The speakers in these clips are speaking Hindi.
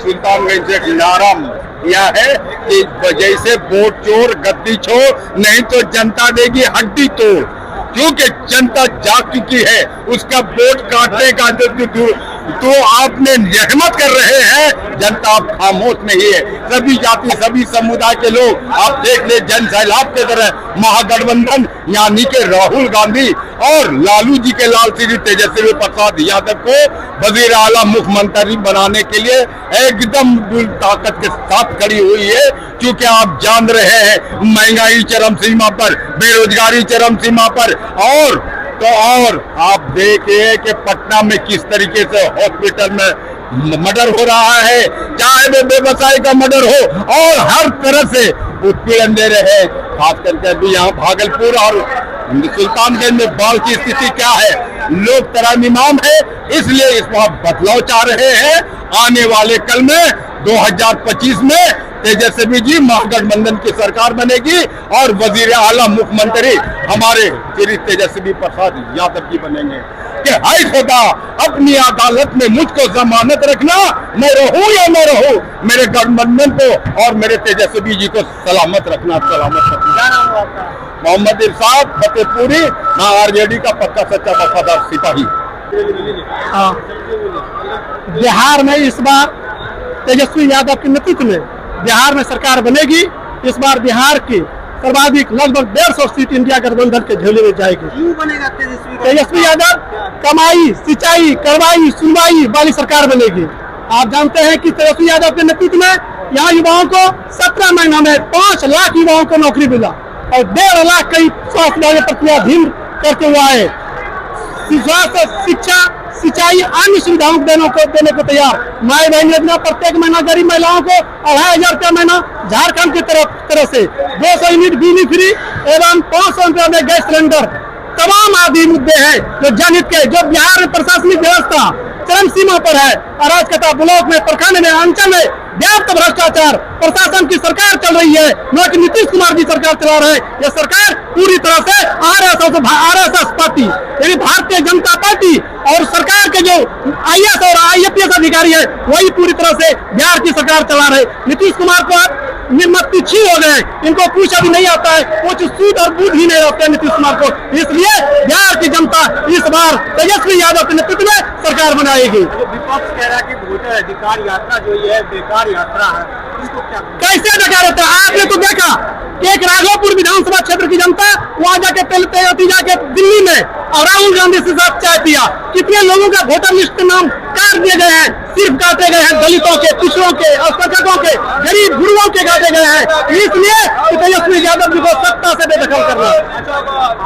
सुल्तानगंज से एक नारा दिया है कि जैसे वोट चोर गद्दी छोड़, नहीं तो जनता देगी हड्डी तोड़। क्योंकि जनता जाग चुकी है, उसका वोट काटने का तो आपने रहमत कर रहे हैं, जनता आप खामोश नहीं है। सभी जाति सभी समुदाय के लोग आप देख ले, जन सैलाब के तरह महागठबंधन यानी के राहुल गांधी और लालू जी के लाल श्री तेजस्वी प्रसाद यादव को वजीर आला मुख्यमंत्री बनाने के लिए एकदम ताकत के साथ खड़ी हुई है। क्योंकि आप जान रहे हैं महंगाई चरम सीमा पर, बेरोजगारी चरम सीमा पर, और आप देखिए कि पटना में किस तरीके से हॉस्पिटल में मर्डर हो रहा है, चाहे वो व्यवसाय का मर्डर हो, और हर तरह से उत्पीड़न दे रहे हैं। खास करके अभी यहाँ भागलपुर और सुल्तानगंज में बाढ़ की स्थिति क्या है, लोग तरमीमाम है, इसलिए इस बार बदलाव चाह रहे हैं। आने वाले कल में 2025 में तेजस्वी जी महागठबंधन की सरकार बनेगी और वजीर आला मुख्यमंत्री हमारे श्री तेजस्वी प्रसाद यादव जी बनेंगे। कि हाय खुदा, अपनी अदालत में मुझको जमानत रखना, मैं रहूं या न रहूं, मेरे गठबंधन को और मेरे तेजस्वी जी को सलामत रखना, सलामत रखना। मोहम्मद इरशाद फतेहपुरी, मैं आरजेडी का पक्का सच्चा वफादार सिपाही। बिहार में इस बार तेजस्वी यादव के नेतृत्व में बिहार में सरकार बनेगी। इस बार बिहार की सर्वाधिक लगभग 150 सीट इंडिया गठबंधन के झोले में जाएगी। क्यों बनेगा तेजस्वी यादव? कमाई, सिंचाई, करवाई, सुनवाई वाली सरकार बनेगी। आप जानते हैं कि तेजस्वी यादव के नेतृत्व में यहाँ युवाओं को 17 महीनों में 5 लाख युवाओं को नौकरी मिला और 1.5 लाख कई स्वास्थ्य प्रक्रियाधीन करके हुआ है। स्वास्थ्य, शिक्षा, सिंचाई, अन्य सुविधाओं देने को तैयार। माई बहन योजना प्रत्येक महीना गरीब महिलाओं को 2,500 रुपया महीना झारखंड की तरफ से 200 यूनिट बिजली फ्री एवं 500 रुपया में गैस सिलेंडर, तमाम आदि मुद्दे हैं जो जनहित के, जो बिहार में प्रशासनिक व्यवस्था चरम सीमा पर है। अराजकता, ब्लॉक में, प्रखंड में, अंचल में व्याप्त भ्रष्टाचार, प्रशासन की सरकार चल रही है, न कि नीतीश कुमार जी सरकार चला रहे हैं। यह सरकार पूरी तरह से आरएसएस पार्टी यानी भारतीय जनता पार्टी और सरकार के जो आईएएस और आईपीएस अधिकारी है वही पूरी तरह से बिहार की सरकार चला रहे। नीतीश कुमार को निर्मत्ती छीन हो गए, इनको कुछ अभी नहीं आता है, कुछ सूद और बूझ ही नहीं रखते नीतीश कुमार को। इसलिए बिहार की जनता इस बार तेजस्वी यादव के नेतृत्व में सरकार बनाएगी। विपक्ष कह रहा है कि वोटर अधिकार यात्रा जो ये बेकार यात्रा है, इसको क्या कैसे बेकार होता है? आपने तो देखा कि एक राघोपुर विधानसभा क्षेत्र की जनता वहाँ जाके जाके दिल्ली में और राहुल गांधी से साथ चाय पिया। कितने लोगों का वोटर लिस्ट के नाम काट दिए गए हैं, सिर्फ काटे गए हैं दलितों के, पिछड़ों के, अल्पसंख्यकों के, गरीब गुरुओं के काटे गए हैं। इसलिए तेजस्वी यादव जी को सत्ता से बेदखल करना।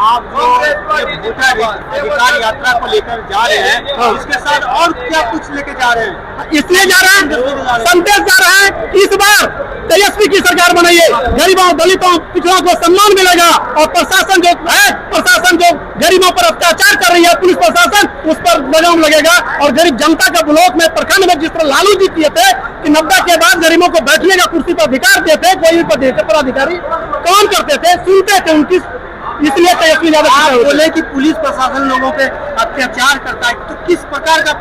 आप जो वोटर अधिकार यात्रा को लेकर जा रहे हैं, इसके साथ और क्या कुछ लेके जा रहे हैं? इसलिए जा रहे हैं, संदेश जा रहा है, इस बार तेजस्वी की सरकार बनाइए, गरीबों, दलितों, पिछड़ों को सम्मान मिलेगा और प्रशासन जो गरीबों पर अत्याचार कर रही है पुलिस प्रशासन, उस पर लगाम लगेगा। और गरीब जनता का ब्लॉक में, प्रखंड में जिस तरह लालू जी किए थे कि 90 के बाद गरीबों को बैठने का कुर्सी पर अधिकार देते, कोई पर अधिकारी काम करते थे, सुनते थे उनकी। इसलिए तेजस्वी यादव बोले कि पुलिस प्रशासन लोगों पे अत्याचार करता है, तो किस प्रकार का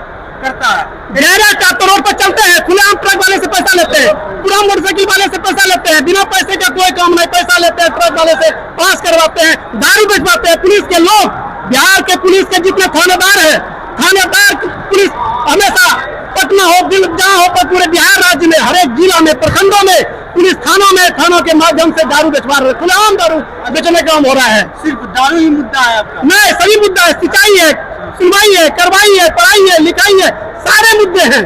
करता है? गहरा का रोड पर चलते हैं, खुलेआम ट्रक वाले से पैसा लेते हैं, पूरा मोटरसाइकिल वाले से पैसा लेते हैं, बिना पैसे का कोई काम नहीं, पैसा लेते हैं, ट्रक वाले से पास करवाते हैं, दारू बेचवाते हैं। पुलिस के लोग, बिहार के पुलिस के जितने थानेदार है, थानेदार पुलिस हमेशा पटना हो, जहाँ हो, पर पूरे बिहार राज्य में हर एक जिला में, प्रखंडों में पुलिस थानों के माध्यम से दारू बेचवा रहे, खुलेआम दारू बेचने का काम हो रहा है। सिर्फ दारू ही मुद्दा है आपका? नहीं, सभी मुद्दा है, सिंचाई है, सुनवाई है, करवाई है, पढ़ाई है, लिखाई है, सारे मुद्दे हैं।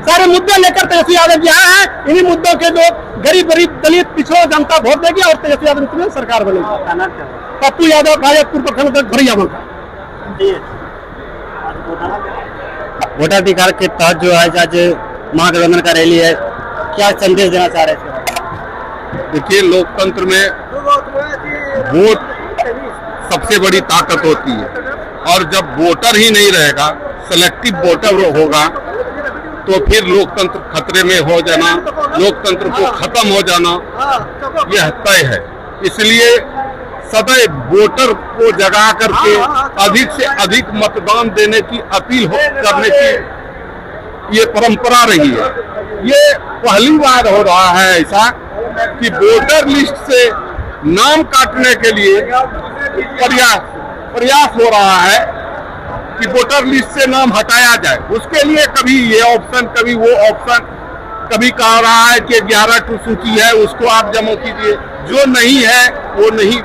सारे मुद्दे लेकर तेजस्वी यादव जी आए हैं। इन्हीं मुद्दों के लोग गरीब दलित पिछड़ों जनता वोट देगी और तेजस्वी यादव की सरकार बनेगी। पप्पू यादव, राजपुर प्रखंड भरियावन का। वोटर अधिकार के तहत जो है आज महागठबंधन का रैली है, क्या संदेश देना चाह रहे थे? देखिए, लोकतंत्र में वोट सबसे बड़ी ताकत होती है और जब वोटर ही नहीं रहेगा, सेलेक्टिव वोटर होगा, तो फिर लोकतंत्र खतरे में हो जाना, लोकतंत्र को खत्म हो जाना यह तय है। इसलिए सदैव वोटर को जगा करके अधिक से अधिक मतदान देने की अपील करने की ये परंपरा रही है। ये पहली बार हो रहा है ऐसा कि वोटर लिस्ट से नाम काटने के लिए प्रयास हो रहा है कि वोटर लिस्ट से नाम हटाया जाए। उसके लिए कभी ये ऑप्शन, कभी वो ऑप्शन, कभी कह रहा है कि 11 टू सूची है उसको आप जमा कीजिए, जो नहीं है वो नहीं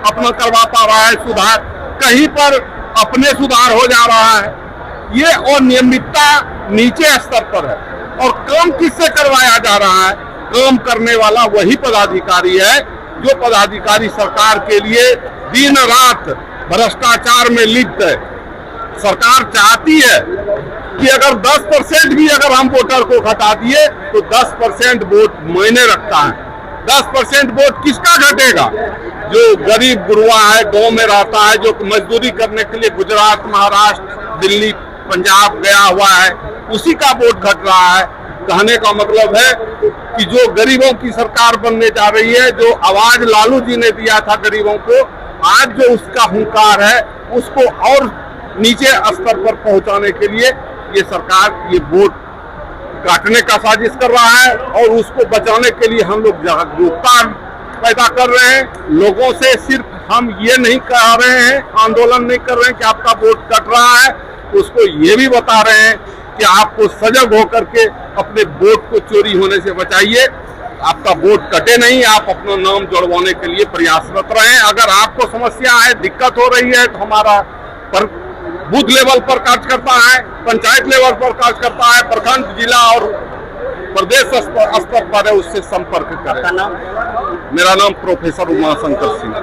अपना करवा पा रहा है सुधार, कहीं पर अपने सुधार हो जा रहा है। ये अनियमितता नीचे स्तर पर है और काम किससे करवाया जा रहा है? काम करने वाला वही पदाधिकारी है जो पदाधिकारी सरकार के लिए दिन रात भ्रष्टाचार में लिप्त है। सरकार चाहती है कि अगर 10% भी अगर हम वोटर को घटा दिए तो 10% वोट मायने रखता है। 10% वोट किसका घटेगा? जो गरीब गुरुआ है, गांव में रहता है, जो मजदूरी करने के लिए गुजरात, महाराष्ट्र, दिल्ली, पंजाब गया हुआ है, उसी का वोट घट रहा है। कहने का मतलब है कि जो गरीबों की सरकार बनने जा रही है, जो आवाज लालू जी ने दिया था गरीबों को, आज जो उसका हुंकार है उसको और नीचे स्तर पर पहुंचाने के लिए ये सरकार ये वोट काटने का साजिश कर रहा है और उसको बचाने के लिए हम लोग जागरूकता पैदा कर रहे हैं। लोगों से सिर्फ हम ये नहीं कह रहे हैं, आंदोलन नहीं कर रहे हैं कि आपका वोट कट रहा है, उसको ये भी बता रहे हैं कि आपको सजग होकर के अपने वोट को चोरी होने से बचाइए। आपका वोट कटे नहीं, आप अपना नाम जोड़वाने के लिए प्रयासरत रहें। अगर आपको समस्या है, दिक्कत हो रही है तो हमारा बूथ लेवल पर कार्यकर्ता है, पंचायत लेवल पर कार्यकर्ता है, प्रखंड, जिला और प्रदेश स्तर पर है, उससे संपर्क करें। मेरा नाम प्रोफेसर उमाशंकर सिंह।